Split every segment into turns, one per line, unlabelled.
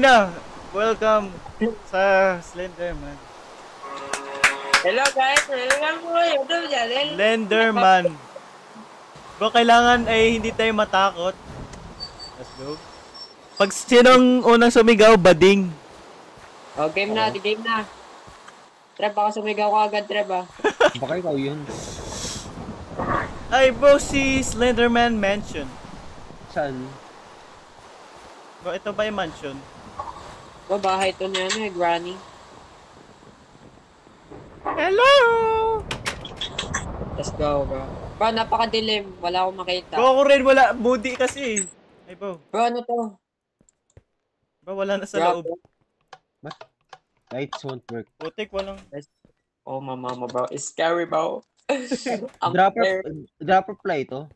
Na, welcome sa Slenderman.
Hello guys, welcome po YouTube channel.
Slenderman. Bro, kailangan ay hindi tayo matakot. Let's go. Pag sinong unang sumigaw, bading.
Oh, game na, game na. Treb, baka sumigaw ka agad, Treb ah.
Baka ikaw yun.
Ay bro, si Slenderman Mansion.
Saan?
Bro, ito ba yung mansion?
Oh, bahay to na yan eh, granny.
Hello!
Let's go, bro. Bro, napakadilim. Wala akong makita.
Bro, ako rin wala. Moody kasi. Ay bro.
Bro, ano to?
Bro, wala na sa
Bro,
loob.
What? Lights won't work.
Putik, walang...
oh, mama, bro. It's scary, bro.
Dropper play to.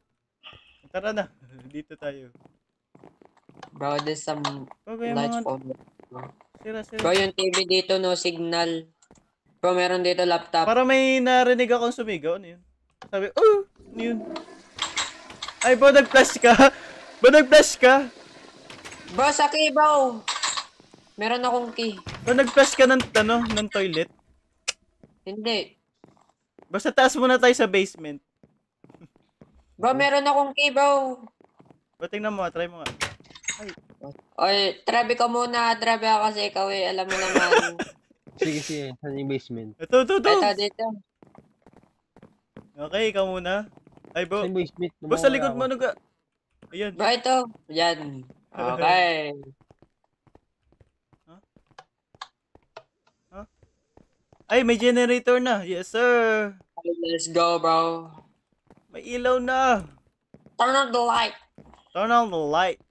Tara na. Dito tayo.
Bro, there's some
Okay,
lights
mga...
on.
Sira.
Bro, yung TV dito, no signal. Bro, meron dito laptop.
Para may narinig akong sumigaw. Ano yun? Sabi, oh! Ano yun? Ay, bro, nag-flash ka? Bro, nag-flash ka?
Bro, sa key, bro. Meron akong key.
Bro, nag-flash ka ng, ng toilet?
Hindi.
Basta taas muna tayo sa basement.
Bro, meron akong key, bro.
Bro, tingnan mo, try mo nga. Ay.
Oy, trabe ka muna, trabe ako kasi ikaw eh, alam mo naman.
Sige. Saan yung basement?
Ito.
Ito, dito.
Okay, ikaw muna. Ay, bro.
Saan yung basement?
Bro, sa likod mo, ano ka? Ayan.
Bro, ito. Yan. Okay.
Huh? Ay, may generator na. Yes, sir.
Let's go, bro.
May ilaw na.
Turn on the light.
Turn on the light.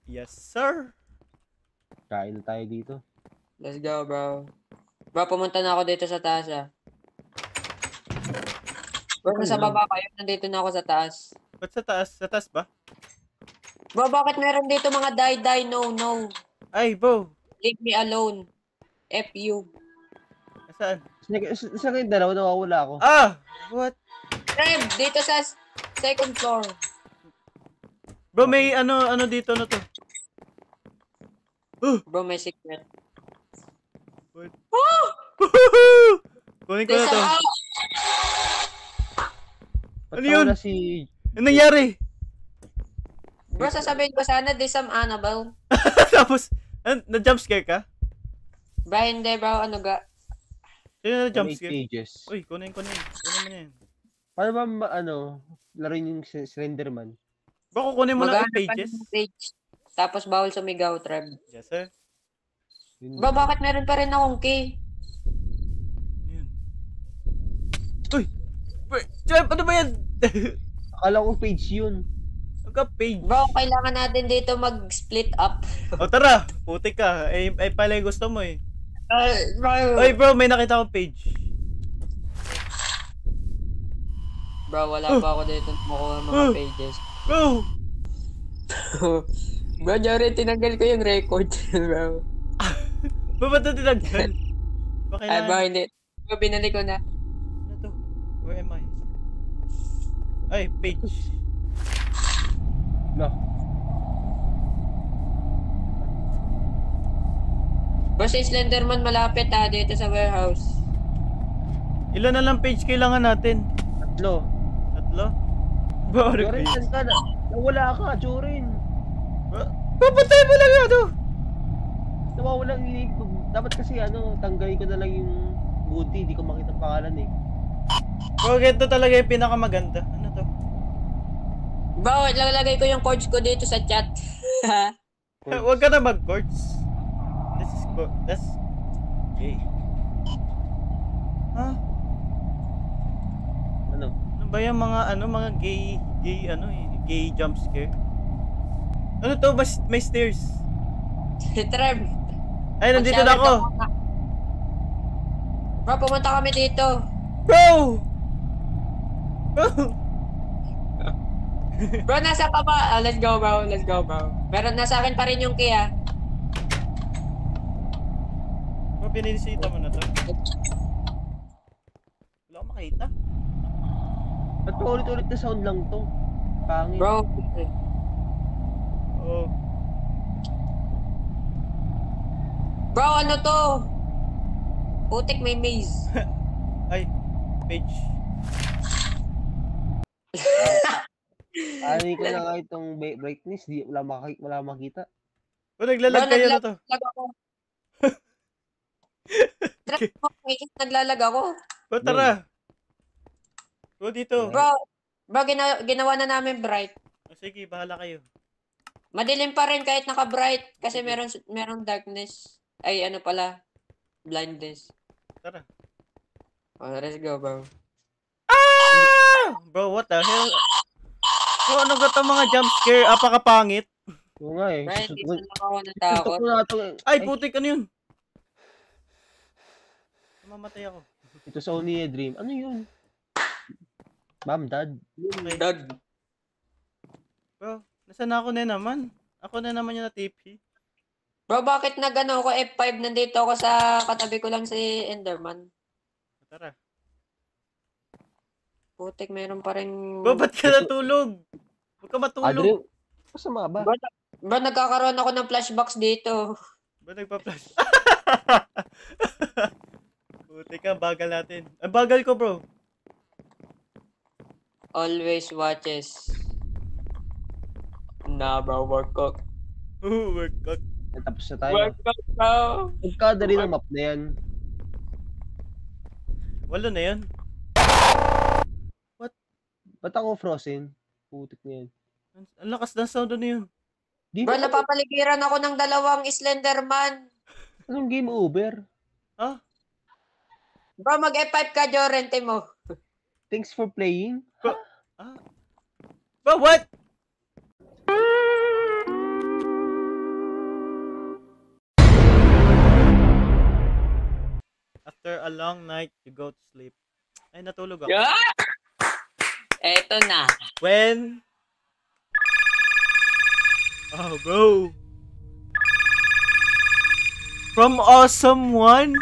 Yes, sir.
Kain na tayo dito.
Let's go, bro. Bro, pumunta na ako dito sa taas, ah. Bro, nasa baba kayo. Nandito na ako sa taas.
Ba't sa taas? Sa taas ba?
Bro, bakit meron dito mga die, no.
Ay, bro.
Leave me alone. F you.
Saan?
Saan kayong dalawa? Nawawala ako.
Ah! What?
Trev, dito sa second floor.
Bro, may ano dito na to.
Bro, may secret.
What?
Oh!
Kunin ko na to.
Ba't
Ano yun?
nawala si...
Ano nangyari?
Bro, sasabihin ko sana, there's some Annabelle.
Tapos, na-jumpscare ka?
Bro, hindi, bro. Ano ga?
Sino
May
na-jumpscare?
pages.
Uy, kunin. Kunin mo na yan.
Paano ba, laruin yung Slenderman?
Bro, kukunin mo na
Maghanap
yung
ka
pages.
ng page. Tapos bawal sumigaw, Trev.
Yes, sir.
Bro, bakit meron pa rin akong key?
Yun. Uy! Trev, ano ba yan?
Akala ko page yun.
Page.
Bro, kailangan natin dito mag-split up.
O tara, putik ka. Ay pala yung gusto mo eh.
Bro.
Ay bro, may nakita akong page.
Bro, wala pa ako dito makuha mga pages.
Bro!
Bro, Jory, tinanggal ko yung record, bro.
Ba't ito tinaggal?
Ay, bro, hindi. Bro, binalik ko na.
Ano to? Where am I? Ay, page.
No.
Bro, si Slenderman malapit dito sa warehouse.
Ilan na lang page kailangan natin?
3.
Tatlo? Bro,
Jorin, saan ka na? Nawala ka, Jorin.
Papatay mo lang ano?
Nawawala ang link. Dapat kasi tanggalin ko na lang yung booty. Hindi ko makita ang pangalan eh.
Bro, ito talaga yung pinakamaganda. Ano to?
Bro, lalagay ko yung codes ko dito sa chat.
Huwag ka na mag-courts. That's gay. Ha?
Ano?
Ano ba yung mga gay jump scare? Ano to? May stairs.
Trev,
Ay, nandito na ako.
Bro, pumunta kami dito.
Bro! Bro!
Bro, nasa pa ba? Let's go, bro. Let's go, bro. Meron nasa akin pa rin yung key, ah.
Bro, pininisita mo na to. Wala akong makita.
Ba't pa ulit-ulit na sound lang to? Pangit.
Bro,
Oh.
bro, ano to? Putik, may maze.
Ay, page.
Ani ko na nga itong brightness, wala makita.
Bro, naglalag kayo na to.
Naglalag ako. Trev, naglalag ako.
Bro, tara. Bro, dito.
Bro, ginawa na namin bright.
Oh, sige, bahala kayo.
Madilim pa rin kahit naka-bright kasi merong darkness. Ay, ano pala, blindness.
Tara.
Oh, let's go, bro.
Ah! Bro, what the hell? Bro, ano ba itong mga jump scare? Apakapangit.
Oo nga eh.
Bright, isa lang ako natakot.
Tutok ko na ito.
Ay, putik, ano yun? Mamatay ako.
Ito sa Oni Dream. Ano yun? Ma'am, dad.
Okay.
Dog.
Bro, nasaan ako na naman? Ako na naman yung na-TP.
Bro, bakit nagano ako F5? Nandito ako sa katabi ko lang si Enderman.
Tara.
Putik, meron pa rin...
Bro, ba't ka natulog? Huwag ka matulog.
Adriel, masama ba?
Bro, nagkakaroon ako ng flashbacks dito.
Bro, nagpa-flash. Putik ka, bagal natin. Ang bagal ko, bro.
Always watches. Nah, bro, workout.
Workout.
Tapos na tayo.
Workout, bro.
Pagkadali ng map na yan.
Walo na yan.
Ba't ako frozen? Putik na yan.
Ang lakas ng sound na yun.
Di
Bro,
ba?
napapaligiran ako ng dalawang Slenderman.
Anong game over?
Ha?
Bro, mag-F5 ka, Jorente mo.
Thanks for playing.
Ah? Bro, what? After a long night, you go to sleep. Ay, natulog ako.
Yeah! Eto na.
When? Oh, bro. From Awesome One?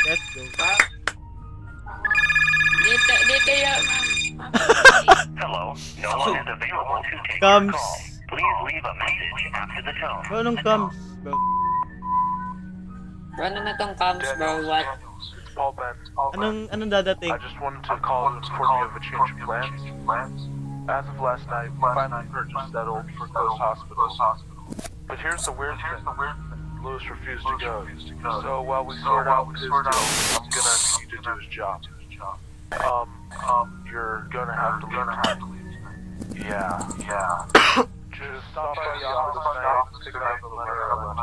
Let's go.
Dito yung...
Hello, no one is available to take your
Comes.
call. Please leave a message after the tone.
Bro, anong comes, bro?
Bro, ano na tong cams, bro? What?
All bad.
Anong dadating?
I just wanted to call and inform you of a change of plans. As of last night, we finally purchased that old Ghost Hospital. But here's the weird thing. Lewis refused to go. So while we sort out his deal, I'm gonna need you to do his job. You're gonna have to leave. Yeah. Just stop by the office tonight, pick up the letter I left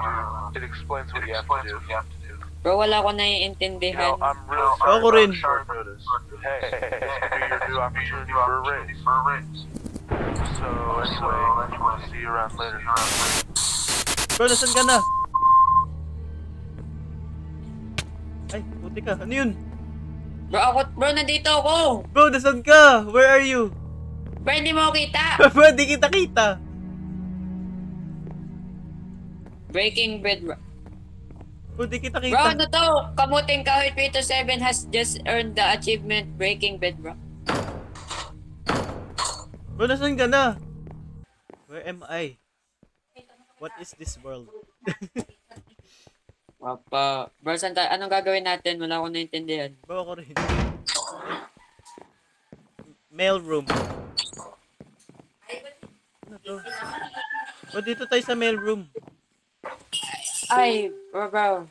you. It explains what you have to do.
Bro, wala ko
You
naiintindihan.
know, I'm really
Ako
sorry
rin.
about short notice. Hey, this could be your new opportunity for a raise. So anyway, see you around later.
Bro, nasan ka na? Ay, puti ka. Ano yun?
Bro, nandito ako.
Bro, nasan ka? Where are you?
Bro, hindi mo ako kita.
Bro, di kita.
Breaking Bed, bro.
Bro, di kita.
Bro, ano to? Kamuting Kahoy Pito 7 has just earned the achievement Breaking Bed, bro.
Bro, nasan ka na? Where am I? What is this world?
Papa. Bro, anong gagawin natin? Wala akong naintindihan.
Bro, ako rin. Mail room. Ano to? Bro, dito tayo sa mail room.
Ay, bro.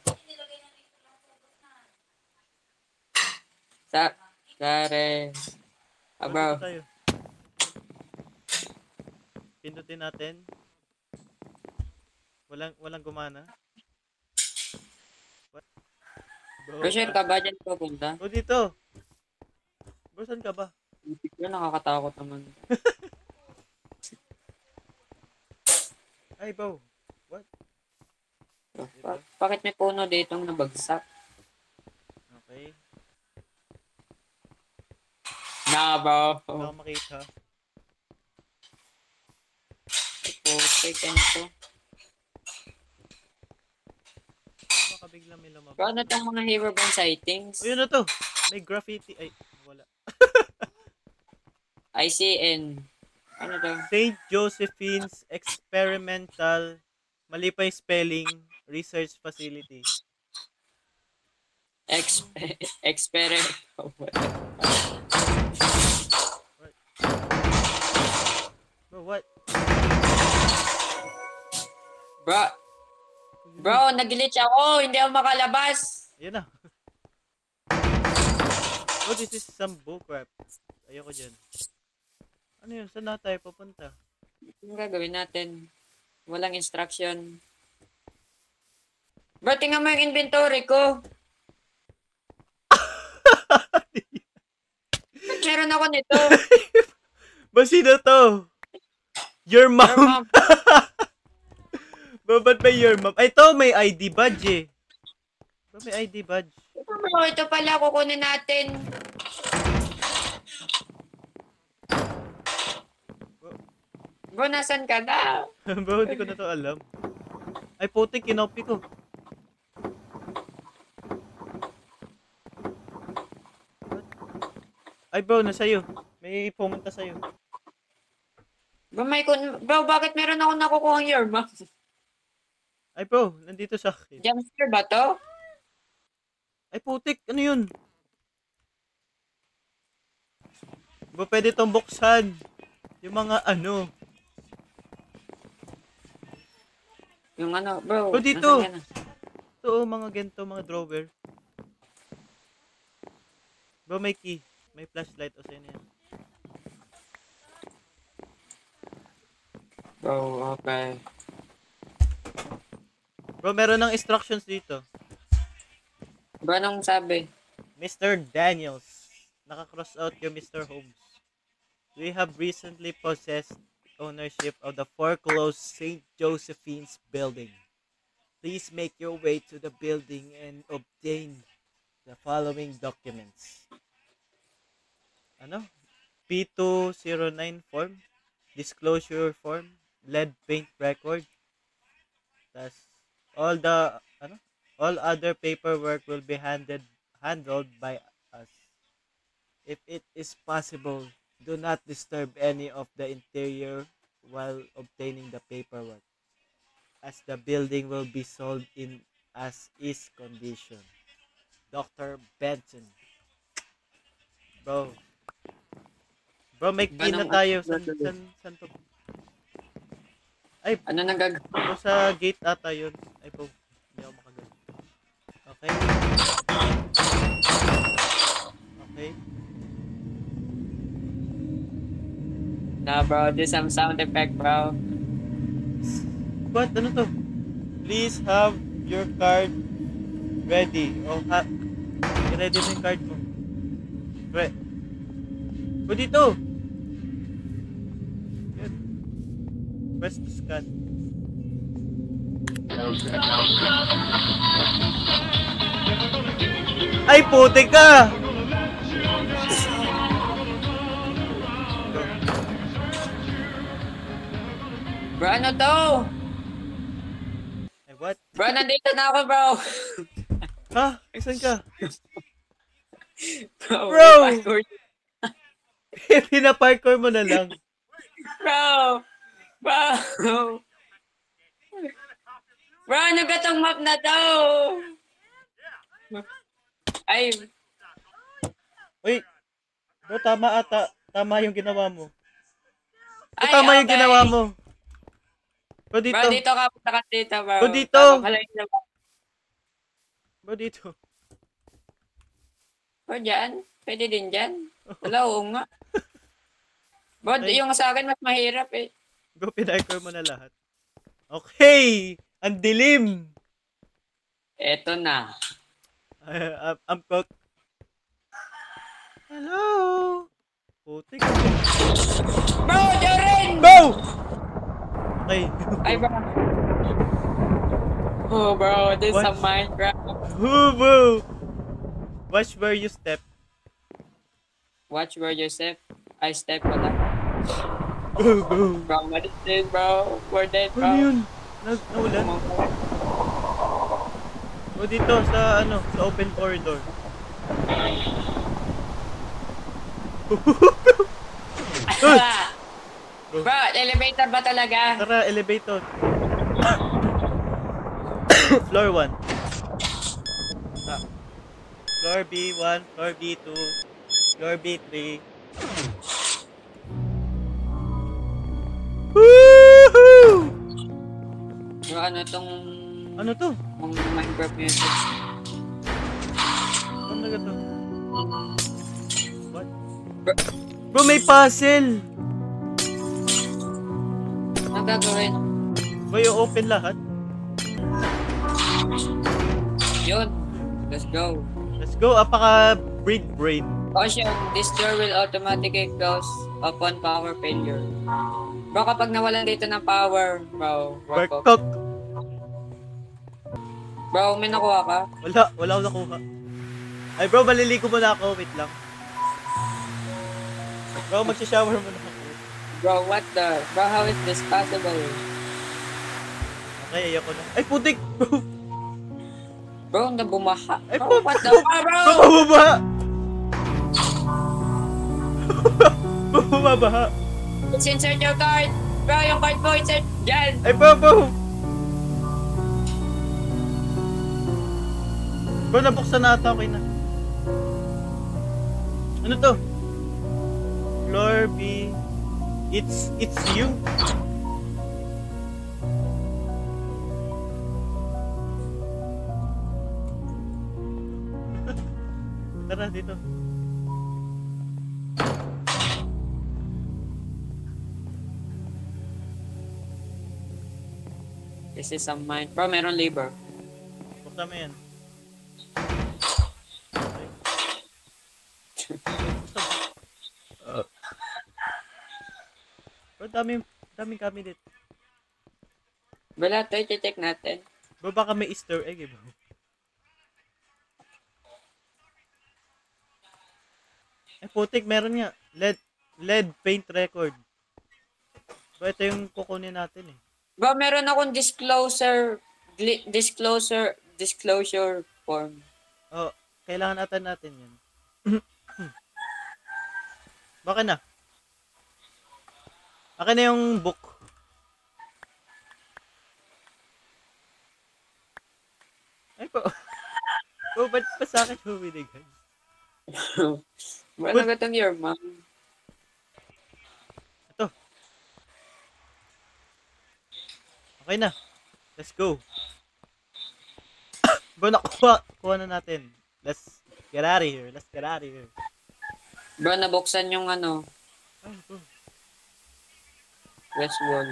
Sorry. Bro.
Dito tayo. Pindutin natin. Walang gumana. What?
Bro, sure ka ba dyan pupunta?
Bro, dito. Bro, saan ka ba?
Bro, nakakatakot naman.
Ay, bro. What?
Bakit may puno ditong nabagsak?
Okay.
Bro.
Wala akong makita.
Putik, ano to?
Baka biglang may lumabas.
Bro, ano tong mga Herobrine sightings?
O, yun na to. May graffiti. Ay, wala.
ICN. Ano to?
St. Josephine's Experimental, mali pa yung spelling, Research Facility.
Experiment.
Bro, what?
Bro, nag-glitch ako. Hindi ako makalabas.
Ayun na. Oh, this is some bullcrap. Ayoko dyan. Ano yun? Saan na tayo papunta?
Anong gagawin natin? Walang instruction. Bro, tingnan mo yung inventory ko. Meron ako nito.
Ba, sino to? Your
Your
mom.
mom.
Ba, ba't may your mom? Ay, to, may ID badge eh. Ba, may ID badge?
Bro, ito pala kukunin natin. Bro, nasan ka na?
Bro, hindi ko na to alam. Ay, putik, kinopy ko. Ay, bro, nasa'yo. May pumunta sa'yo.
Bro, bakit meron ako nakukuha your mom?
Ay, bro, nandito sa akin.
Jumpscare ba to?
Ay, putik, ano yun? Ba, pwede tong buksan. Yung mga ano.
Yung ano, bro.
Bro, dito.
Nasaan ka na?
Ito, mga ganito, mga drawer. Bro, may key. May flashlight o sa'yo na yan.
Bro, okay.
Bro, meron ng instructions dito.
Bro, anong sabi?
Mr. Daniels. Naka-cross out yung Mr. Holmes. We have recently possessed ownership of the foreclosed St. Josephine's building. Please make your way to the building and obtain the following documents. Ano? P209 form, disclosure form, lead paint record. Tas all other paperwork will be handled by us. If it is possible, do not disturb any of the interior while obtaining the paperwork, as the building will be sold in as is condition. Dr. Benson. Bro, may key na tayo. San to? Ay,
Ano nang gagawin?
bro, sa gate ata yun. Ay, po. Hindi ako makagal. Okay. Okay.
Nah, bro, do some sound effect, bro.
What? Ano to? Please have your card ready. I-ready mo yung card mo. Go dito! Good. Press to scan. Ay, putik ka!
Bro, ano to?
Ay, what?
Bro, nandito na ako, bro.
Ha? Saan ka?
Bro!
Bro! Pinaparkour mo na lang.
Bro! Bro! Bro, ano ka tong map na to? Ay,
Uy! Bro, tama ata. Tama yung ginawa mo. Bro,
ay,
tama yung
okay.
ginawa mo. Bro, dito.
Bro, dito ka. Punta ka dito, bro.
Bro, dito.
Tama pala yung ginawa.
Bro, dito.
Bro, dyan? Pwede din dyan? Wala, oo nga. Bro,
Okay.
yung sa akin mas mahirap eh.
Bro, pinaparkour mo na lahat. Okay! Ang dilim!
Eto na.
I'm cooked. Hello! Putik.
Bro, Jorin!
Bro! Okay.
Ay, bro. Oh, bro, this is a
What?
Minecraft.
Boo! Watch where you step.
Watch where you step. I step wala.
Go!
Bro, what is this, bro? We're dead, bro.
Ano yun? Naulan? O dito sa sa open corridor.
Bro, elevator ba talaga?
Tara, elevator. Floor 1. Floor B1, floor B2, floor B3. Woohoo!
Bro, ano tong
Ano to?
Minecraft music?
Ano na to? What? Bro, may puzzle!
Ano gagawin?
Bro, yung open lahat.
Yun. Let's go.
Let's go, apaka big brain.
Caution, this door will automatically close upon power failure. Bro, kapag nawalan dito ng power, bro, work off.
Barkok!
Bro, may nakuha ka?
Wala akong nakuha. Ay bro, maliligo muna ako. Wait lang. Bro, magsha-shower muna ako.
Bro, what the? Bro, how is this possible?
Okay, ayoko na. Ay, putik! Bro!
Bro, nabumaha.
Ay,
Bro, what the fuck, bro?
Bumaba! Bumabaha!
Let's insert your card. Bro, yung card mo, insert dyan.
Ay, bro! Bro, nabuksan na ata. Okay na. Ano to? Floor B. It's you. Tara, dito.
This is some mine. Bro, meron labor.
Buksan mo yan. Bro, daming kami dito.
Wala, tayo check natin.
Bro, baka may Easter egg eh, bro. Eh, putik, meron nga. LED paint record. Bro, ito yung kukunin natin eh.
Bro, meron akong disclosure form.
Oh, kailangan natin yan. Baka na. Akin na yung book. Ay po. Bro, ba't pa sa akin humiligay?
Wala ka tong your mom.
Ito. Okay na. Let's go. Bro, kuha na natin. Let's get out of here.
Bro, nabuksan yung ano,
Ay, bro.
west wall.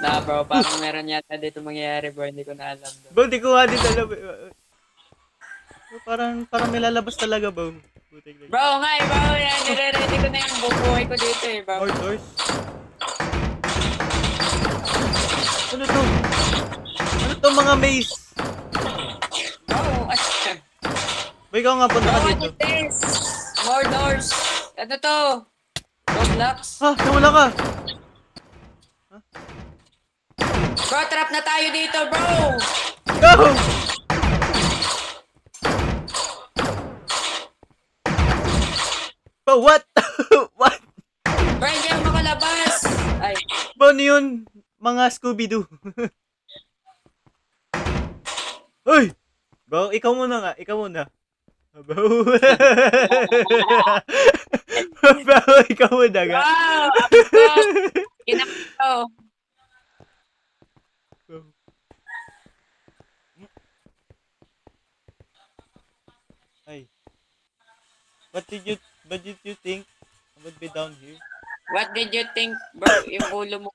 Nah, bro, parang meron yata dito mangyayari, bro. Hindi ko na alam.
Bro, di ko nga din alam. Bro, parang may lalabas talaga, bro. Putik na.
Bro, nga eh, bro. Yan, nire-ready ko na yung bubuhay ko dito eh, bro.
More doors. Ano to? Ano to mga maze?
Bro,
Boy, ikaw nga punta ka
what
dito.
is this? More doors. Ano to? Roblox?
Ha? Nawala ka?
Bro, trap na tayo dito, bro.
Go! Bro, what? What?
Bro, hindi ako makalabas. Ay,
Bro, ano yun? Mga Scooby-Doo. Uy! Bro, ikaw muna nga. Ikaw muna. Bro. Bro, ikaw muna nga.
wow! Ako, kinakito.
Bro. Ay. What did you think I would be down here?
What did you think, bro? Yung ulo mo.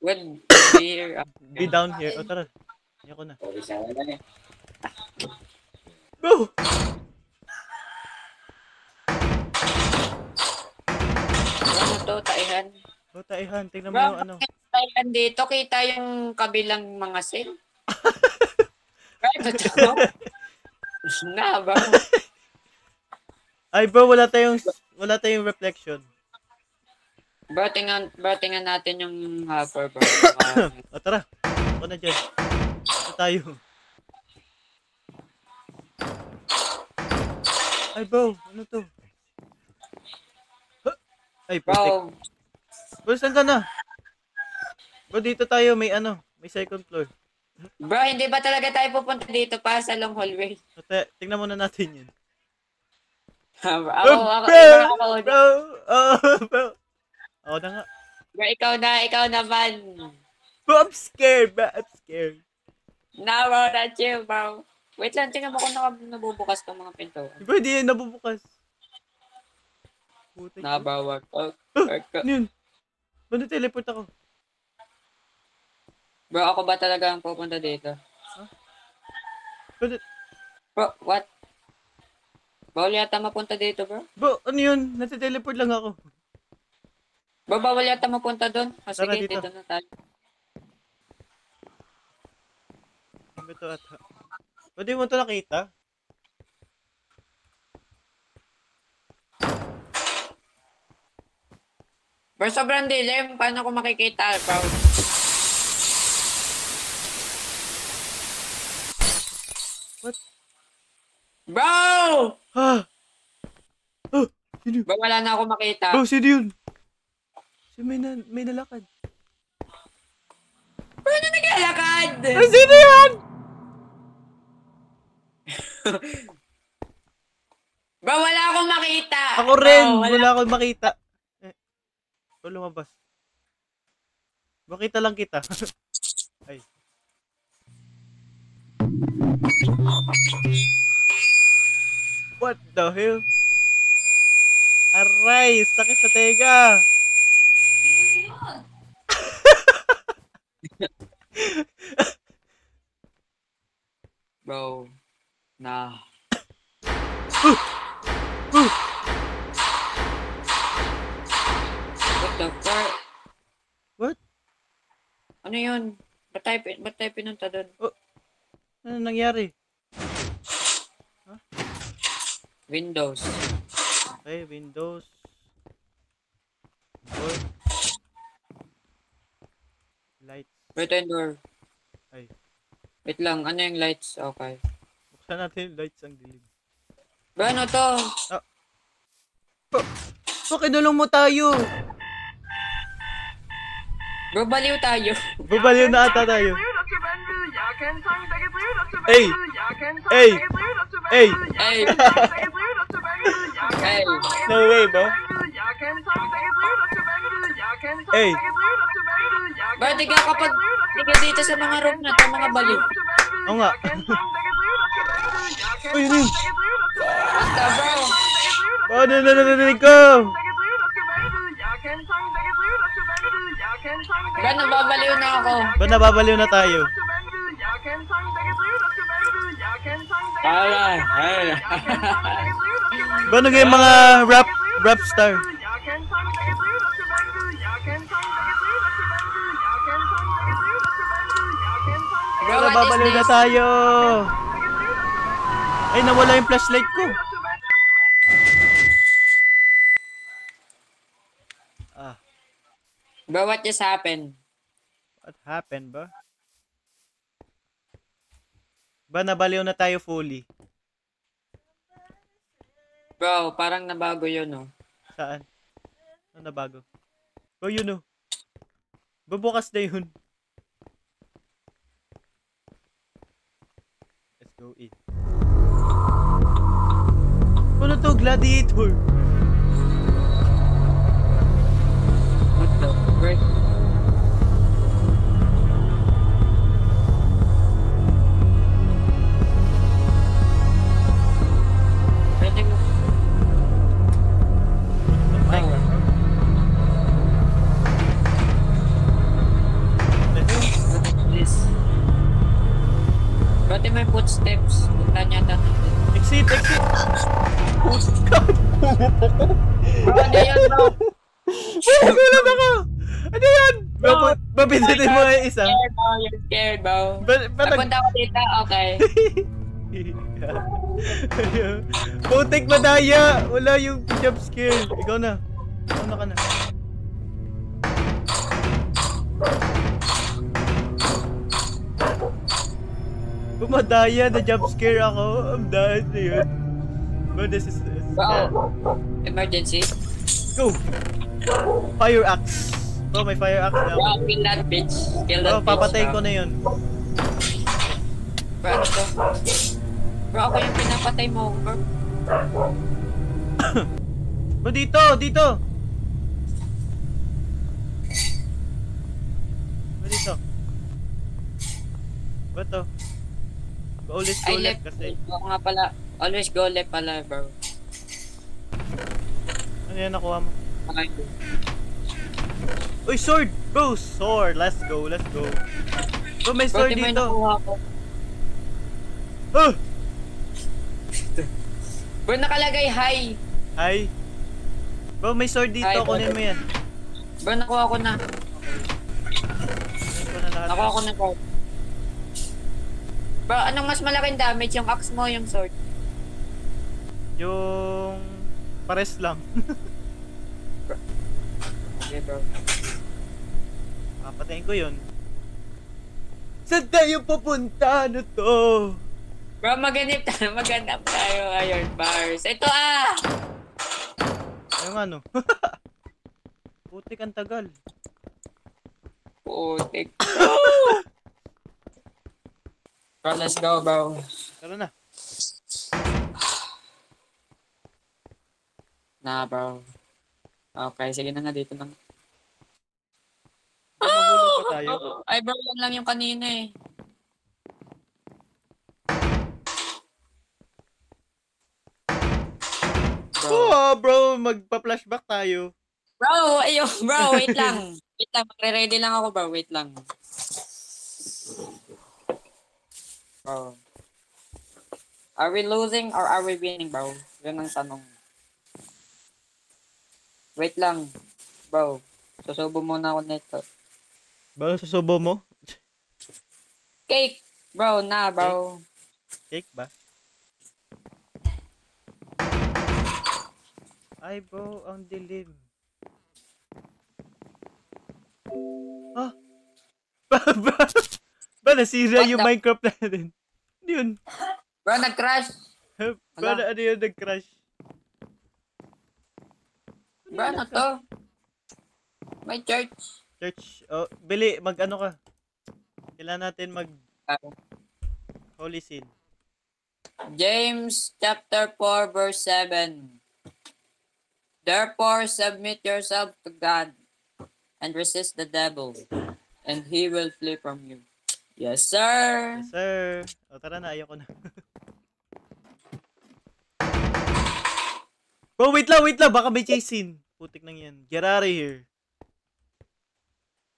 Would be here.
Be down here. O tara. Ayoko na. Bro!
Ano to, taihan?
Taihan, tingnan mo
Bro,
yung ano.
kita dito, kita yung kabilang mga cell. Right, totoo. Na, bro.
Ay bro, wala tayong reflection.
Bro, tingnan natin yung hopper, bro.
O tara, ako na dyan. Ito tayo. Ay bro, ano to? Huh? Ay, putik.
Bro,
Bro, saan ka na? Bro, dito tayo, may second floor.
bro, hindi ba talaga tayo pupunta dito pa sa long hallway?
Tingnan muna natin yun.
Ako,
Bro! Oh, bro! Ako na nga.
bro, ikaw naman.
Bro, I'm scared, bro. I'm scared.
No, bro, not you, bro. Wait lang, tingnan mo kung nabubukas tong mga pinto.
Bro, hindi yan nabubukas. Putik.
Na, bro, work.
Ano yun? Ba't teleport ako?
Bro, ako ba talaga ang pupunta dito?
Ba't-
Bro, what? Bawal yata mapunta dito, bro.
Bro, ano yun? Nati-teleport lang ako.
Bro, bawal yata mapunta doon. O
Tara,
sige,
dito.
dito na tayo.
Ano ito at... Pwede mo ito nakita?
Bro, sobrang dilim. Paano ko makikita, bro?
What?
Bro!
Ha? Oh, sino?
Bro, wala na ako makita.
Bro, sino yun? May nalakad.
Bro, na naglalakad?
Ay, sino yun?
Bro, wala akong makita.
Ako rin.
Bro,
Wala akong makita. Lumabas. Makita lang kita. Ay. What the hell? Aray, sakit sa tega.
Bro, na. What the fuck?
What?
Ano yun? Ba't tayo pinunta doon?
Ano nangyari?
Windows.
Okay, Windows. Door. Lights.
Wait, yung door.
Ay.
Wait lang, ano yung lights? Okay.
Buksan natin yung lights ang dilim.
Bro, ano to?
Bakit nulong mo tayo?
Bro, baliw tayo.
Babaliw na ata tayo. Hey! Hey! Hey!
Hey! Hey!
No way, bro. Hey!
Bro, tiga kapag tiga dito sa mga room na to, mga baliw.
Oo nga. Uy, yun yun.
Basta, bro.
Oh, narinig ko.
Bro, nababaliw na ako.
Ba nababaliw na tayo?
Ay.
Ba ano yung mga rap star?
Bro,
Ba
what
nababaliw
is
na
this?
tayo? Ay, nawala yung flashlight ko. Ah,
Bro, what just happened?
what happened ba? Ba nabaliw na tayo fully?
Bro, parang nabago yun, oh.
Saan? Ano na bago? Oh, yun oh. Bubukas na yun. Let's go in. Ano to? Gladiator.
What the frick? Pwede mo.
Ay,
This. Pwede may footsteps. Punta niya natin.
exit!
Bro, ano yun, bro?
Gulat ako! Mapindutin mo yung isa.
Scared, bro. You're scared, bro.
Ba't
Napunta ko dito, okay.
Putik madaya! Wala yung jump scare. Ikaw na. Una ka na. Madaya na jump scare ako. I'm done na yun. But this is...
Bro, emergency.
Go! Fire axe. Bro, may fire axe na ako.
Bro, kill that bitch. Kill that
Bro,
bitch,
papatayin
bro.
ko na yun.
Bro, ano to? Bro, ako yung pinapatay mo, bro.
Bro, dito! Dito! Bro, dito. Bro, to. Always go
I
left
left.
kasi.
Oo nga pala. Always go left pala, bro.
Ano yan nakuha mo?
Okay.
Uy, sword! Bro, sword! Let's go, let's go. Bro, may
Bro,
sword
di mo yung
dito.
nakuha ko.
Oh!
Bro, nakalagay hi.
Hi. Bro, may sword dito.
Hi, bro.
Kunin mo yan.
Bro, nakuha ko na.
Kunin ko na lahat.
Nakuha ko na, bro. Bro, anong mas malaking damage? Yung axe mo, yung sword?
Yung... pares lang.
Okay, bro.
Papatayin ko yun. Saan tayo pupunta? Ano to?
Bro, maghanap tayo, Iron Bars. Ito ah!
Yung ano? Putik ang tagal.
Putik. Bro, let's go, bro.
Tara na.
Nah, bro. Okay, sige na nga dito na.
Mahulog pa tayo.
Ay, bro, yan lang yung kanina eh. Bro,
Oh, bro, magpa-flashback tayo.
bro, ayun, bro, wait lang. Wait lang, magre-ready lang ako, bro. Wait lang. Bro. Are we losing or are we winning, bro? Yun ang tanong. Wait lang, bro. Susubo muna ako nito.
Bro, susubo mo?
Cake! Bro, na, bro.
Cake ba? Ay, bro, ang dilim. Ah! Ba, nasira
What
yung
the-
Minecraft natin. Ano yun?
Bro, nag-crash.
Ba, ano yun, nag-crash?
Bro, ano to? May church.
Church, oh, Bili, mag-ano ka? Kailangan natin mag Holy Seal.
James chapter 4 verse 7. Therefore submit yourself to God and resist the devil and he will flee from you. Yes, sir.
Yes, sir. O, tara na, ayoko na. Bro, wait lang, baka may chase scene. Putik nang yan. Get out of here.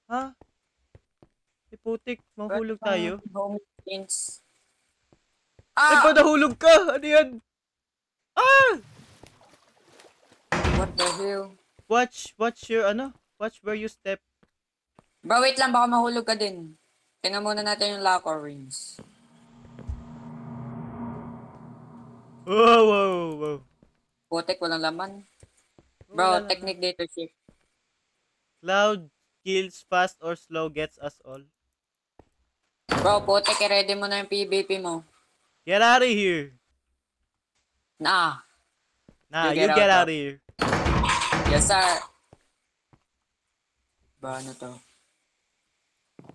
Ha? Eh, putik, mahulog tayo.
Home things.
Eh,
Ah!
ba nahulog ka? Ano yan? Ah!
What the hell?
Watch your, watch where you step.
Bro, wait lang, baka mahulog ka din. Tingnan muna natin yung locker rings.
Wow.
Putik, walang laman.
Wala
Bro,
na.
technique dictatorship.
Loud kills fast or slow gets us all.
Bro, putik, i-ready mo na yung PvP mo.
Get out of here.
Nah.
Nah,
You
you
get
get
out
out of here.
Yes, sir. Ba, ano to?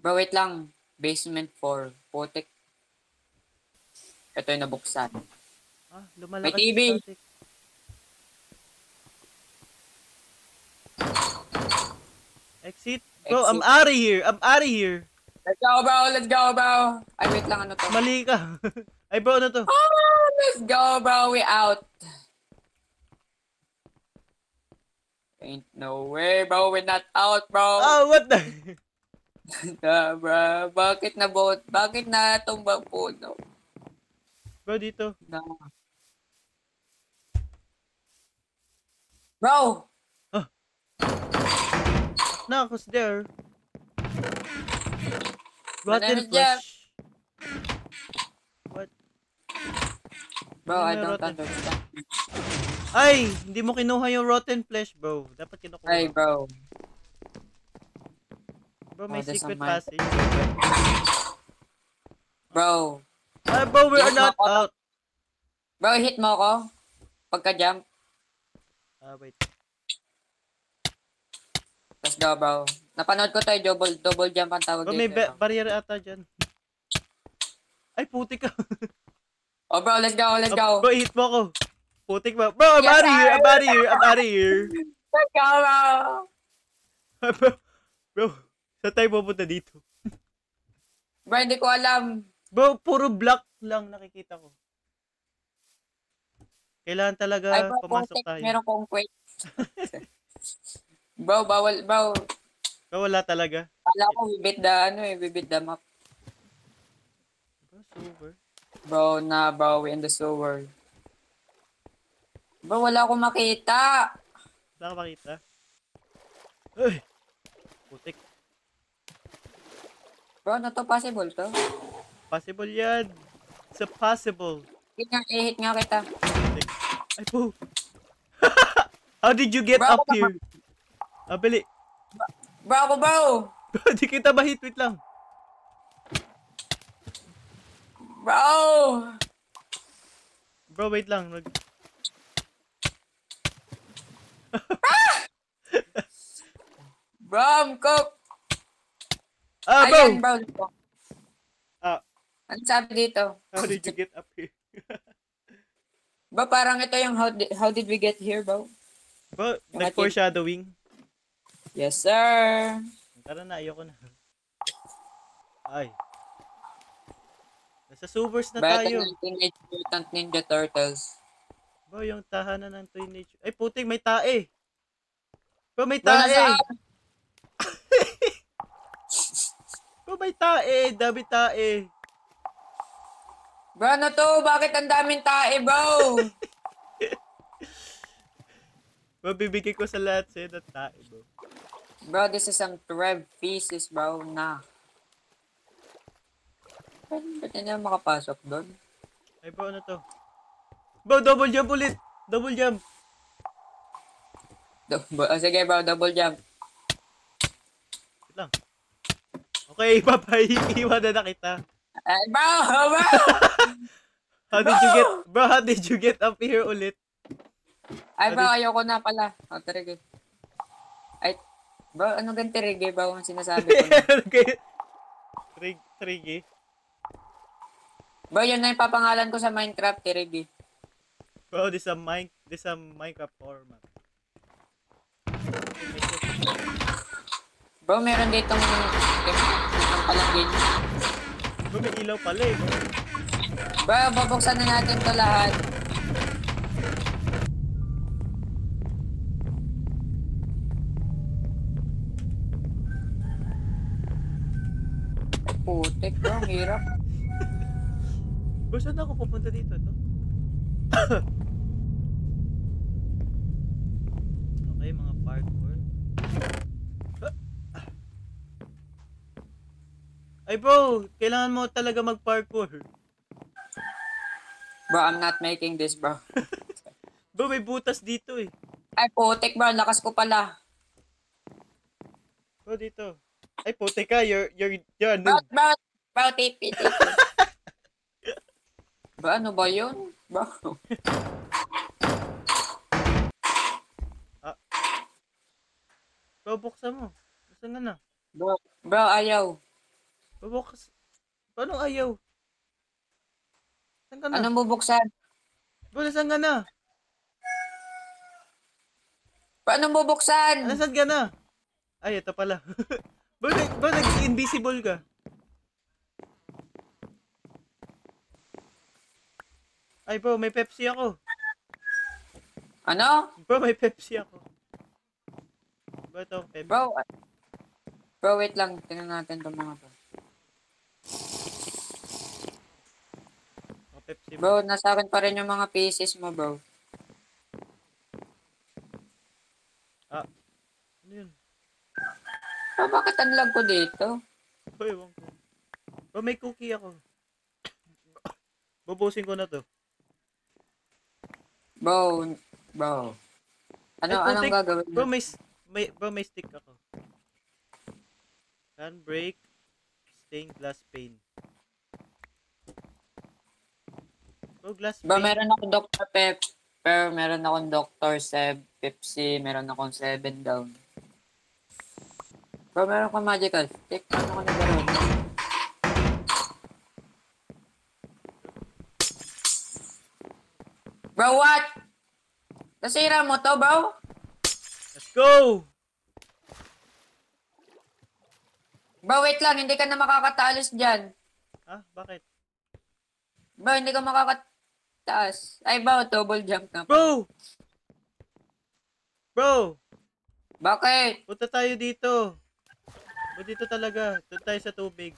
Bro, wait lang. Basement 4. Putik. Ito yung nabuksan.
Ah, lumalakas
May TV.
yung static. Exit. Bro, I'm
Exit.
out of here.
Let's go, bro. Let's go, bro. Ay, wait lang. Ano to?
Mali ka. Ay, bro, ano to?
Oh, let's go, bro. We out. Ain't no way, bro. We're not out, bro.
Ah, what the?
Nah, bro. Bakit na boat? Bakit na tumbang puno?
Bro, dito.
Nah. Bro!
Na, who's there? Rotten
Banana jam.
flesh. What?
Bro,
Ano
I
may
don't
rotten-
understand.
Ay! Hindi mo kinuha yung rotten flesh, bro. Dapat kinukuha.
Ay, bro.
Bro, may
Oh, there's
secret
a mine.
passage.
Bro.
Ay, bro, we are
Yes,
not
mako-
out.
Bro, hit mo ako. Pagka-jump.
Wait.
Let's go, bro. Napanood ko tayo, double jump ang tawag
Bro, may
dito.
barrier ata dyan. Ay, putik ka.
Oh, bro, let's go, let's go.
Bro, hit mo ako. Putik ba? Bro, I'm
Yes,
out of here.
sir.
I'm out of here. I'm out of here.
Let's go, bro.
Bro, saan tayo pupunta dito?
Bro, hindi ko alam.
Bro, puro block lang nakikita ko. Kailangan talaga
Ay, bro,
pumasok
contact,
tayo.
meron kong quake. Bro, bawal, bro.
Bro, wala talaga.
Kala ko, bibit the map.
Bro, super.
Bro, bro, we in the sewer. Bro, wala akong makita.
Wala ka makita? Ay! Putik.
Bro, ano to? Possible to?
Possible yan. It's a possible.
Hit nga kita.
Putik. Ay po. How did you get
Bro,
up here? Bili.
Bro, ako, bro.
Bro, di kita ma-hit. Wait lang.
Bro.
Bro, wait lang.
Bro, I'm cooked.
Bro!
Ayan, bro.
Ah.
Ano sabi dito?
How did you get up here?
Bro, parang ito yung how did we get here, bro?
Bro, nag-foreshadowing.
Yes, sir.
Tara na, ayoko na. Ay. Nasa sewers na
Better
tayo.
than Teenage Mutant Ninja Turtles.
Bro, yung tahanan ng teenage... Ay, putik, may tae. Bro, may
Bro,
tae.
nasaan?
Bro, may tae. Dami tae.
Bro, ano to? Bakit ang daming tae, bro?
Bro, bibigay ko sa lahat sa'yo ng tae, bro.
Bro, this is some Trev feces, bro. Nah. Ba't na makapasok doon?
Ay, bro, ano to? Bro, double jump ulit. Double jump.
Sige, bro. Double jump.
Wait lang. Okay, papaiiwan na kita.
Ay, bro! Bro!
How did you get up here ulit?
Ay, bro. Ayoko na pala. Oh, tirige. Ay, bro. Ano gan tirige, bro? Ang sinasabi ko na.
Okay. Triggy.
Bro, yun na yung papangalan ko sa Minecraft, tirige.
Bro, this a Minecraft horror map.
Bro, meron ditong palang game.
Bro, may ilaw pala eh.
Bro, babuksan na natin to lahat. Ay, putik, bro. Ang hirap.
Bro, saan ako pupunta dito? To? Okay, mga parkour. Ay bro, kailangan mo talaga mag-parkour.
Bro, I'm not making this, bro.
Bro, may butas dito eh.
Ay, putik, bro. Lakas ko pala.
Bro, dito. Ay, puti ka. You're a
Bro,
noob.
bro, tipi. Bro, ano ba yun? Bro.
Bro, buksan mo. Buksan ka na.
Bro, ayaw.
Bro, bukas. Paano ayaw? Saan ka na?
Anong bubuksan?
Bro, nasaan ka na?
Paano bubuksan?
Nasaan ka na? Ay, ito pala. bro, nag-invisible ka. Ay, bro, may Pepsi ako.
Ano?
Bro, may Pepsi ako. Bro, ito, Pepsi.
Bro, wait lang. Tingnan natin itong mga to.
Oh, Pepsi.
Bro, nasa akin pa rin yung mga pieces mo, bro.
Ano yun?
Bro, bakit ang lag ko dito?
Bro, ewan ko. Bro, may cookie ako. Bubusin ko na to.
Bro. Anong
putik.
gagawin
Bro,
mo?
may stick ako. Can break stained glass pane. Bro, glass
Bro,
pane.
meron akong Dr. Pepper, meron akong Dr. Seb, Pepsi, meron akong 7 down. Bro, meron akong magical. Take, ano ko na gano'n? Bro, what? Nasira mo to, bro?
Let's go!
Bro, wait lang. Hindi ka na makakatalis dyan.
Ah, bakit?
Bro, hindi ka makakataas. Ay, bro, double jump na.
Bro! Bro!
Bakit?
Punta tayo dito. Bro, dito talaga. Doon tayo sa tubig.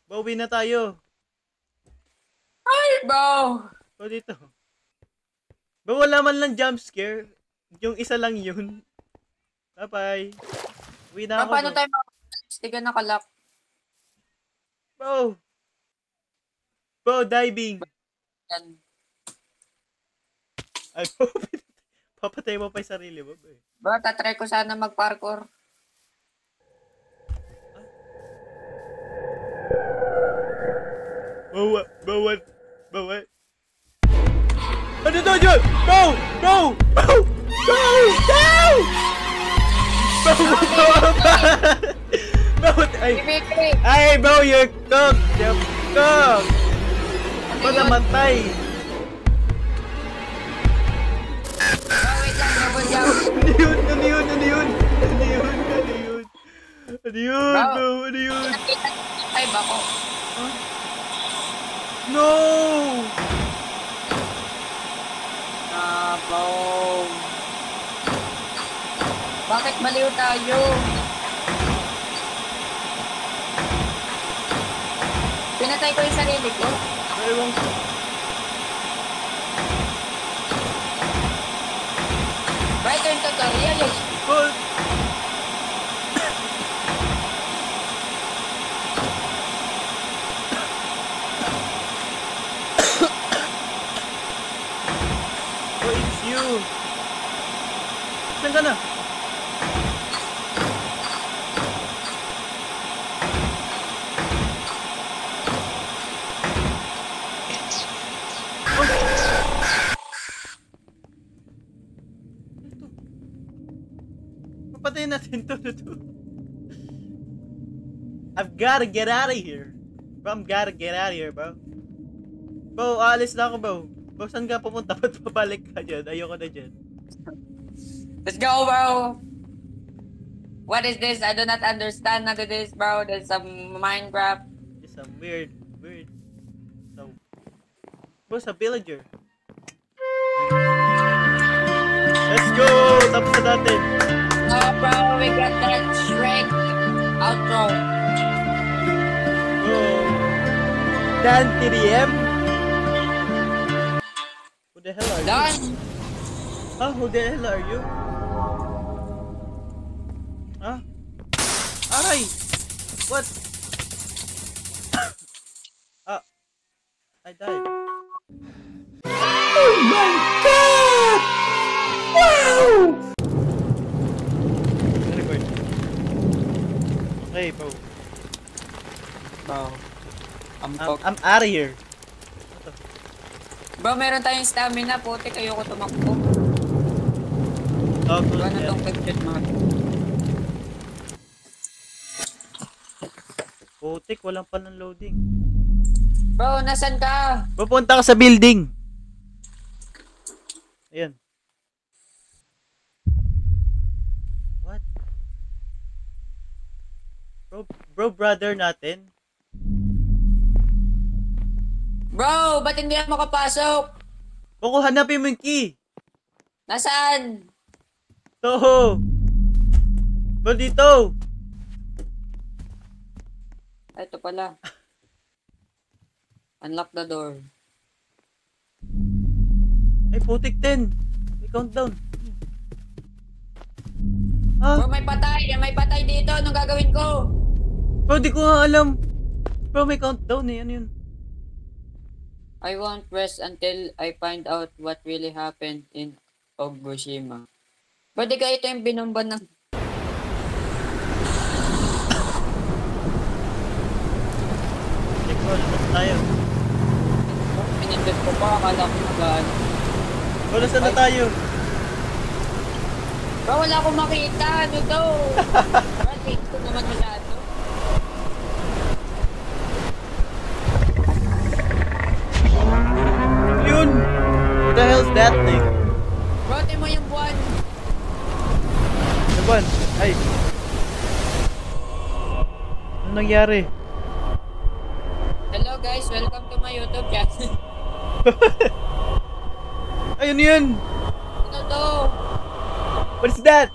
Bawi na tayo.
Ay, bro!
Bro, dito. Bro, wala man lang jump scare. Yung isa lang yun. Bye-bye. Uwi na
Bro,
ako.
paano
Bro.
tayo makakatalis? Hindi ka nakalak.
Bro! Bro, diving.
Yan.
Ay, bro. Papatay mo pa yung sarili mo, bro.
Bro, tatry ko sana mag-parkour.
Bawal. Ano to, John? Bro! Bro! Bro! Bro! Bro! Bro! Ay!
Dimitri!
Ay, bro! You're cooked! You're cooked! Ba namatay?
Bro, wait lang, double jump.
Ano yun? Bro? Ano yun?
Nakita ay bako.
No!
Bro. Bakit baliw tayo? Pinatay ko yung sarili ko.
Ewan ko.
Right, ito yung tutorial eh.
Bro! Oh, it's you! Saan ka na? Papatayin natin to. I've gotta get out of here. Bro, bro. Bro, aalis na ako, bro. Bro, saan ka pupunta? Ba't pabalik ka dyan? Ayoko na dyan.
Let's go, bro. What is this? I do not understand none of this, bro. There's some Minecraft.
Just some weird. So, bro, sa villager. Let's go! Tapos na natin.
Oh, bro, we got that Shrek outro.
Bro. Dan TDM? Who the hell are you?
Done.
Huh? Who the hell are you? Huh? Aray! What? I died. Oh my god! Wow! Record. Okay, bro.
Bro.
I'm out of here.
Bro, meron tayong stamina. Putik, ayoko tumakbo.
Oh,
Bro,
good.
ano
Yeah.
tong picture mo?
Putik, walang pa ng loading.
Bro, nasan ka?
Pupunta ka sa building. Ayan. What? Bro, brother natin.
Bro, ba't hindi ako makapasok?
Bako, hanapin mo yung key.
Nasaan?
Toho. Bro, dito.
Ay, ito pala. Unlock the door.
Ay, putik 10. May countdown. Ah,
Bro, may patay. May patay dito. Anong gagawin ko?
bro, di ko nga alam. Bro, may countdown eh. Ano yun?
I won't rest until I find out what really happened in Ogushima. Pwede ka ito yung binomba ng...
Check bro, lumos tayo.
Pinindot ko pa, akala ko magaan.
Bro, nasaan na tayo?
Bro, wala akong makita. Ano to? Bro, take ko naman wala to.
Yun! What the hell's that thing?
Bro, mo yung buwan.
Ano ba? Ay! Ano nangyari?
Hello guys, welcome to my YouTube channel.
Ayun yun!
Ano to?
What's that?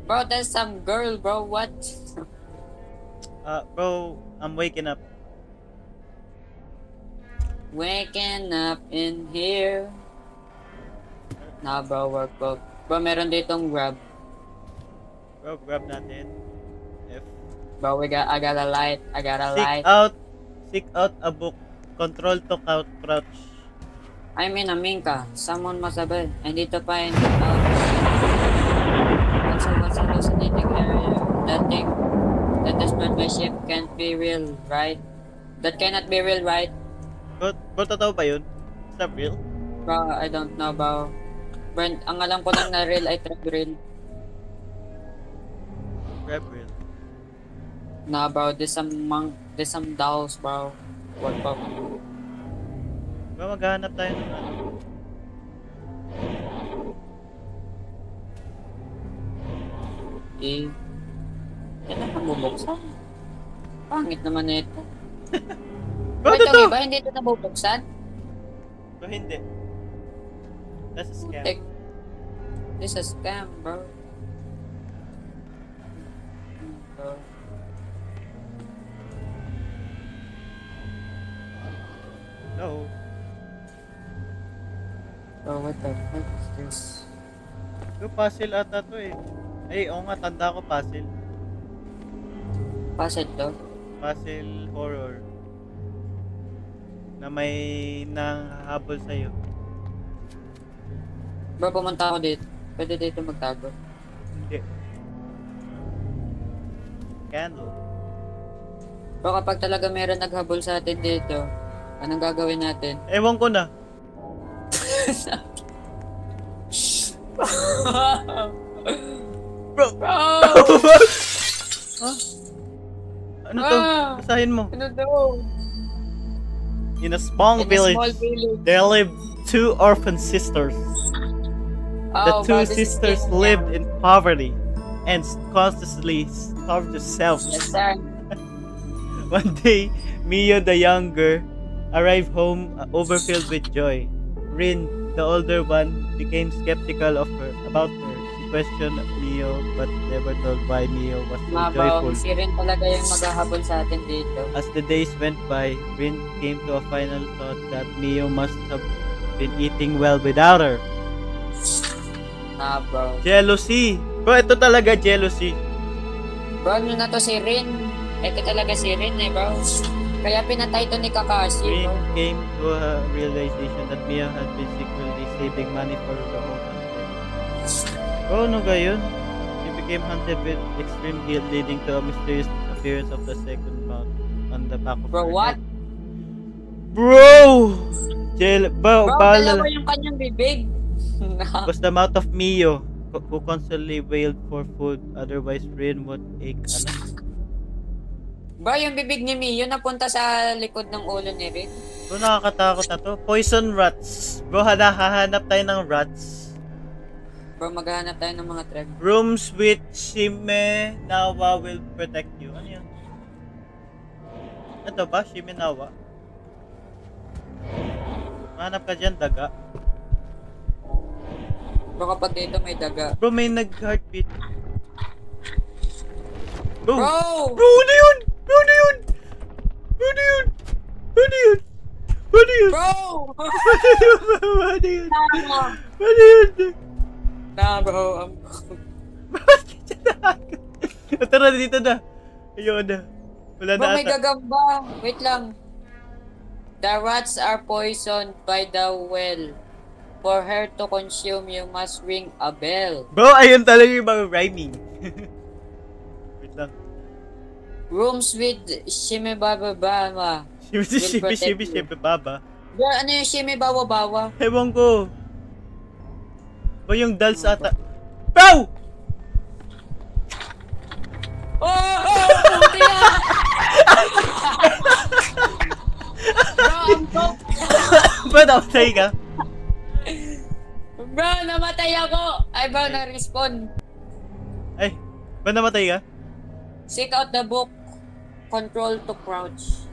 Bro, that's some girl, bro. What?
Bro, I'm waking up.
Waking up in here. Nah, bro, work. Bro, meron ditong grab.
Bro, grab natin. F.
Bro, I got a light. I got a light.
Seek out a book. Control to crouch.
I'm in a minka. Someone must have been. I need to find out. What's hallucinating area? That thing that destroyed my ship can't be real, right? That cannot be real, right?
Bro, totoo ba yun? Is that real?
Bro, I don't know, bro. Brent, ang alam ko lang na real ay trap real.
Grab real.
Nah, bro, there's some dolls, bro. What fuck?
Bro, maghahanap tayo ng ano.
Yan ang nabubuksan. Pangit naman na ito.
Bro,
Wait,
totoo!
okay ba? Hindi ito nabubuksan?
Bro, hindi. That's a scam.
This is a scam, bro. Bro.
No.
Bro, what the fuck is this?
Bro, puzzle ata to eh. Ay, oo nga, tanda ko puzzle.
Puzzle to?
Puzzle horror. Na may nanghahabol sa'yo.
Bro, pumunta ako dito. Pwede dito magtago.
Hindi. Candle.
Bro, kapag talaga meron naghabol sa atin dito, anong gagawin natin?
Ewan ko na. Bro!
Bro!
Huh? Ano to? Basahin mo.
Ano daw?
In a small
In a
village,
small village.
there lived two orphan sisters. The
Oh,
two
bro, this is
sisters
getting
lived
down.
in poverty and constantly starved themselves.
Yes, sir.
One day, Mio the younger arrived home overfilled with joy. Rin, the older one, became skeptical about her. She questioned Mio but never told why Mio was so
Mga bro,
joyful.
si Rin talaga yung maghahabol sa atin dito.
As the days went by, Rin came to a final thought that Mio must have been eating well without her.
Nah, bro.
Jealousy! Bro, ito talaga jealousy.
Bro, ano na to si Rin? Ito talaga si Rin eh, bro. Kaya pinatay to ni Kakashi,
Rin
bro.
came to a realization that Mio had been secretly saving money for the whole country. Bro, ano gayon? She became hunted with extreme guilt leading to a mysterious appearance of the second mouth on the back of her
Bro, what?
head. Bro!
Bro,
Bawal
dalawa
na
yung kanyang bibig.
was the mouth of Mio who constantly wailed for food, otherwise Rin would ache. Ano?
Bro, yung bibig ni Mio napunta sa likod ng ulo ni Rin.
Bro, nakakatakot na to. Poison rats. Bro, hahanap tayo ng rats.
Bro, maghahanap tayo ng mga trap.
Rooms with Shime Nawa will protect you. Ano yun? Ito ba? Shime Nawa? Mahanap ka dyan, daga.
Bro, kapag dito may daga.
Bro, may nag-heartbeat. Bro!
Bro!
Bro, ano yun? Bro, ano yun? Bro, ano yun? Ano yun? Ano yun?
Bro!
Ano yun?
Tama.
Ano yun?
Nah, bro.
Bakit ka dyan? Tara, dito na. Ayun na. Wala
Bro,
na
may
ata.
gagamba. Wait lang. The rats are poisoned by the well. For her to consume, you must ring a bell.
Bro, ayun talaga yung mga rhyming. Wait lang.
Rooms with Shimebababama.
Shibi, baba.
Bro, ano yung Shimebawabawa?
Ewan ko. O yung dolls ata. Bro!
Oh! Puti yan!
Bro, namatay ka?
Bro, namatay ako! Ay, bro, na-respawn.
Ay, ba namatay ka?
Seek out the book. Control to crouch.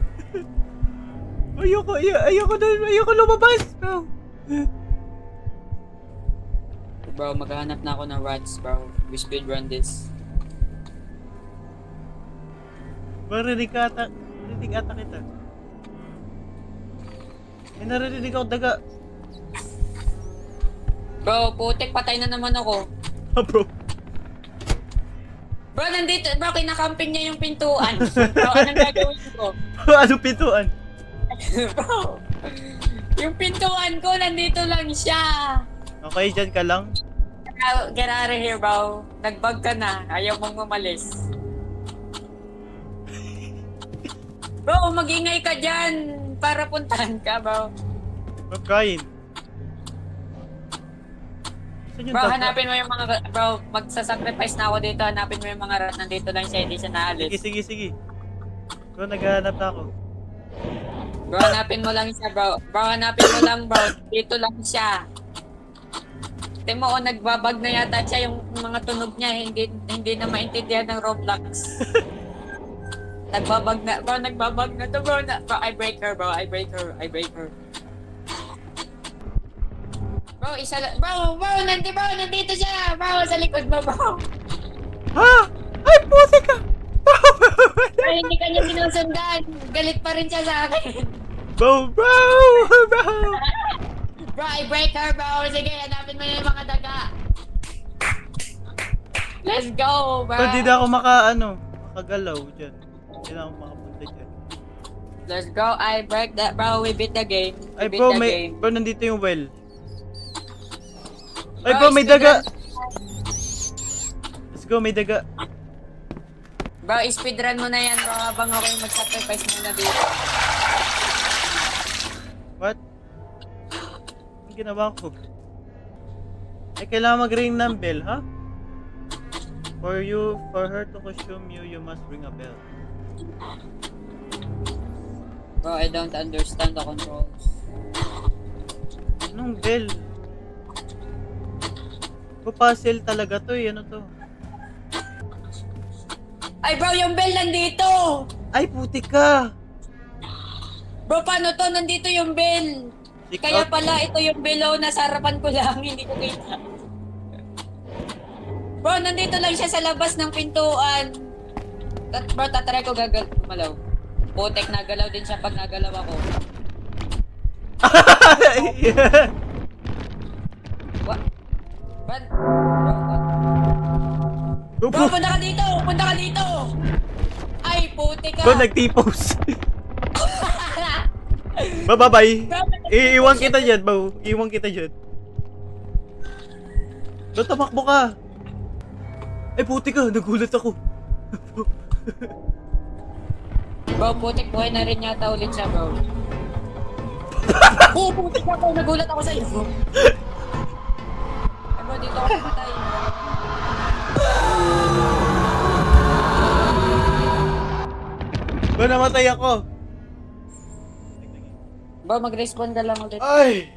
Ayoko lumabas, bro.
Bro, maghahanap na ako ng rats, bro. We speedrun this.
Narinig ata kita. May narinig ako daga.
Bro, putik, patay na naman ako.
Bro.
Bro, nandito, bro, kinakamping niya yung pintuan. Bro, anong gagawin ko?
Anong pintuan?
Bro, yung pintuan ko, nandito lang siya.
Okay, dyan ka lang.
Get out of here, bro. Nag-bug ka na. Ayaw mong umalis. Bro, mag-ingay ka dyan para puntahan ka, bro.
I'm crying. Saan yung
Bro,
dog?
hanapin mo yung mga... Bro, magsasacrifice na ako dito. Hanapin mo yung mga rat. Nandito lang siya, hindi siya naalis.
Sige. Bro, naghahanap na ako.
Bro, hanapin mo lang siya, bro. Bro, hanapin mo lang, bro. Dito lang siya. Tingnan mo, nagbabag na yata siya yung mga tunog niya. Hindi na maintindihan ng Roblox. Nagbabag na. Bro, nagbabag na to, bro. Bro, I break her, bro. I break her. Bro, nandito siya. Bro, sa likod mo, bro.
Ha? Ay, puti ka!
Bro, hindi ka niya sinusundan. Galit pa rin siya sa akin.
Bro!
Bro, I break her, bro. Sige, hanapin mo na yung mga daga. Let's go, bro.
Bro, di na ako makagalaw dyan. Hindi na ako makapunta dyan.
Let's go, I break that, bro. We beat the game.
Ay, bro,
game.
bro, nandito yung well. Ay, bro, may daga! Let's go, may daga.
Bro, speedrun mo na yan, bro, habang ako yung mag-sacrifice muna dito.
What? Anong ginawa ko? Ay, kailangan mag-ring ng bell, ha? For her to consume you, you must ring a bell.
Bro, I don't understand the controls.
Anong bell? Puzzle talaga to, ano to?
Ay, bro, yung bell nandito!
Ay, puti ka!
Bro, paano to? Nandito yung bell! Kaya pala, ito yung below, nasa harapan ko lang, hindi ko kita. Bro, nandito lang siya sa labas ng pintuan. Bro, tatry ko gumalaw. Putek, nagalaw din siya pag nagalaw ako. What? Bro, what? Bro, punta ka dito! Punta ka dito! Ay, putik ka!
Bro, nag-t-pose. Bye-bye. Iiwan kita dyan, bro. Iiwan kita dyan. Bro, tamakbo ka. Ay, putik ka. Nagulat ako.
Bro, putik, buhay na rin yata ulit siya, bro. Oh, putik ako! Nagulat ako sa iyo. Ay, bro, dito ako patay.
Bro, namatay ako.
Bro, mag-respawn ka lang ulit.
Ay!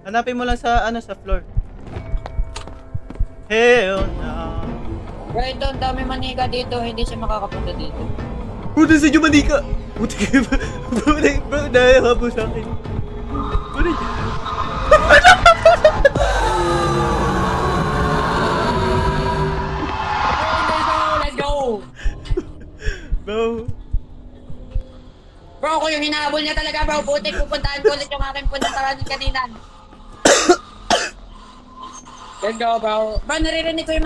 Hanapin mo lang sa, sa floor. Hell no.
Bro, ito, ang dami manika dito. Hindi siya makakapunta dito.
Bro, nasa inyo manika! Puti ka ba? Bro, nahihap mo sa akin. Bro, nandiyan.
Let's go!
Bro.
Bro, ako yung hinahabol niya talaga, bro. Putik, pupuntahan ko ulit yung aking puntahan kanina. Let's go, bro. Bro, naririnig ko yung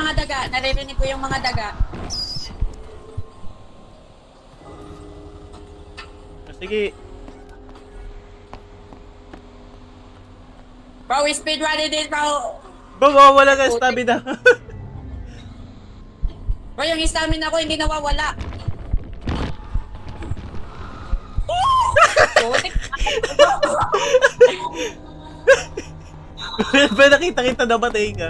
mga daga.
Sige.
Bro, we speedrunning this, bro.
Bro, mawawala ka stamina.
Bro, yung stamina ko hindi nawawala. Putik.
Ba nakita kita na batay ka?